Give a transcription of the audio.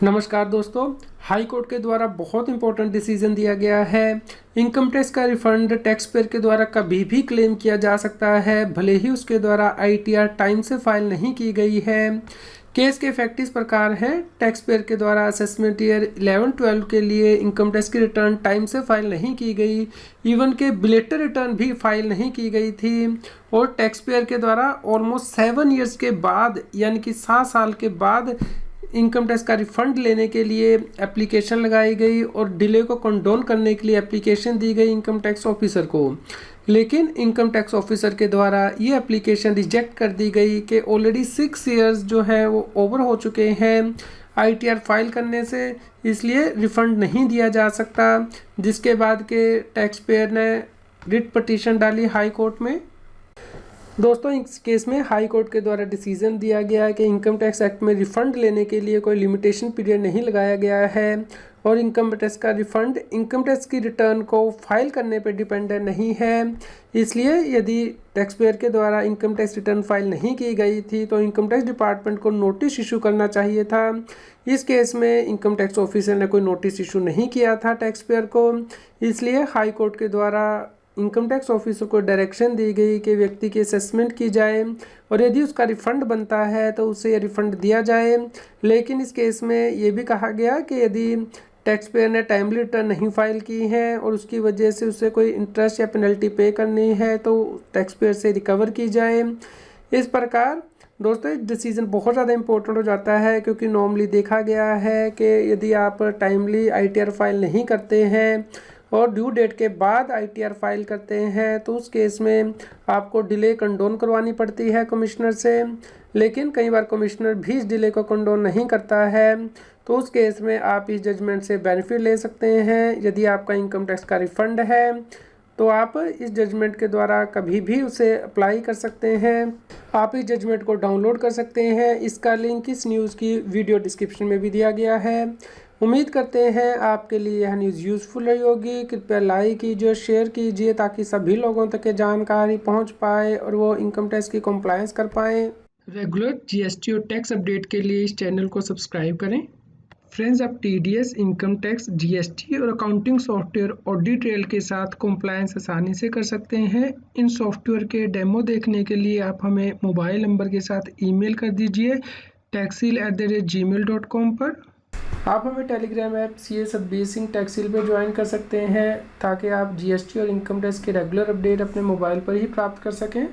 नमस्कार दोस्तों, high court के द्वारा बहुत इंपॉर्टेंट डिसीजन दिया गया है। इनकम टैक्स का रिफंड टैक्स पेयर के द्वारा कभी भी क्लेम किया जा सकता है, भले ही उसके द्वारा आईटीआर टाइम से फाइल नहीं की गई है। केस के फैक्ट इस प्रकार है। टैक्स पेयर के द्वारा असेसमेंट ईयर 11-12 के लिए इनकम टैक्स की रिटर्न टाइम से फाइल नहीं की गई, इवन के बिलेटेड रिटर्न भी फाइल नहीं की गई थी। और टैक्स पेयर के द्वारा ऑलमोस्ट 7 ईयर्स के बाद यानी कि 7 साल के बाद इनकम टैक्स का रिफंड लेने के लिए एप्लीकेशन लगाई गई और डिले को कंडोन करने के लिए एप्लीकेशन दी गई इनकम टैक्स ऑफिसर को। लेकिन इनकम टैक्स ऑफिसर के द्वारा ये एप्लीकेशन रिजेक्ट कर दी गई कि ऑलरेडी 6 इयर्स जो है वो ओवर हो चुके हैं आईटीआर फाइल करने से, इसलिए रिफंड नहीं दिया जा सकता। जिसके बाद के टैक्स पेयर ने रिट पटिशन डाली हाई कोर्ट में। दोस्तों, इस केस में हाई कोर्ट के द्वारा डिसीजन दिया गया है कि इनकम टैक्स एक्ट में रिफ़ंड लेने के लिए कोई लिमिटेशन पीरियड नहीं लगाया गया है और इनकम टैक्स का रिफ़ंड इनकम टैक्स की रिटर्न को फाइल करने पर डिपेंडेंट नहीं है। इसलिए यदि टैक्स पेयर के द्वारा इनकम टैक्स रिटर्न फाइल नहीं की गई थी तो इनकम टैक्स डिपार्टमेंट को नोटिस इशू करना चाहिए था। इस केस में इनकम टैक्स ऑफिसर ने कोई नोटिस इशू नहीं किया था टैक्स पेयर को, इसलिए हाई कोर्ट के द्वारा इनकम टैक्स ऑफिसर को डायरेक्शन दी गई कि व्यक्ति की असेसमेंट की जाए और यदि उसका रिफ़ंड बनता है तो उसे रिफ़ंड दिया जाए। लेकिन इस केस में ये भी कहा गया कि यदि टैक्स पेयर ने टाइमली रिटर्न नहीं फाइल की है और उसकी वजह से उसे कोई इंटरेस्ट या पेनल्टी पे करनी है तो टैक्स पेयर से रिकवर की जाए। इस प्रकार दोस्तों डिसीजन बहुत ज़्यादा इंपॉर्टेंट हो जाता है, क्योंकि नॉर्मली देखा गया है कि यदि आप टाइमली आईटीआर फाइल नहीं करते हैं और ड्यू डेट के बाद आईटीआर फाइल करते हैं तो उस केस में आपको डिले कंडोन करवानी पड़ती है कमिश्नर से। लेकिन कई बार कमिश्नर भी इस डिले को कंडोन नहीं करता है, तो उस केस में आप इस जजमेंट से बेनिफिट ले सकते हैं। यदि आपका इनकम टैक्स का रिफ़ंड है तो आप इस जजमेंट के द्वारा कभी भी उसे अप्लाई कर सकते हैं। आप इस जजमेंट को डाउनलोड कर सकते हैं। इसका लिंक इस न्यूज़ की वीडियो डिस्क्रिप्शन में भी दिया गया है। उम्मीद करते हैं आपके लिए यह न्यूज़ यूज़फुल रही होगी। कृपया लाइक कीजिए, शेयर कीजिए ताकि सभी लोगों तक ये जानकारी पहुंच पाए और वो इनकम टैक्स की कंप्लायंस कर पाएँ। रेगुलर जीएसटी और टैक्स अपडेट के लिए इस चैनल को सब्सक्राइब करें। फ्रेंड्स, आप टीडीएस, इनकम टैक्स, जीएसटी और अकाउंटिंग सॉफ्टवेयर ऑडिट ट्रेल के साथ कंप्लायंस आसानी से कर सकते हैं। इन सॉफ्टवेयर के डेमो देखने के लिए आप हमें मोबाइल नंबर के साथ ईमेल कर दीजिए taxil@gmail.com पर। आप हमें Telegram app CA Satbir Singh Taxil पर ज्वाइन कर सकते हैं ताकि आप जीएसटी और इनकम टैक्स के रेगुलर अपडेट अपने मोबाइल पर ही प्राप्त कर सकें।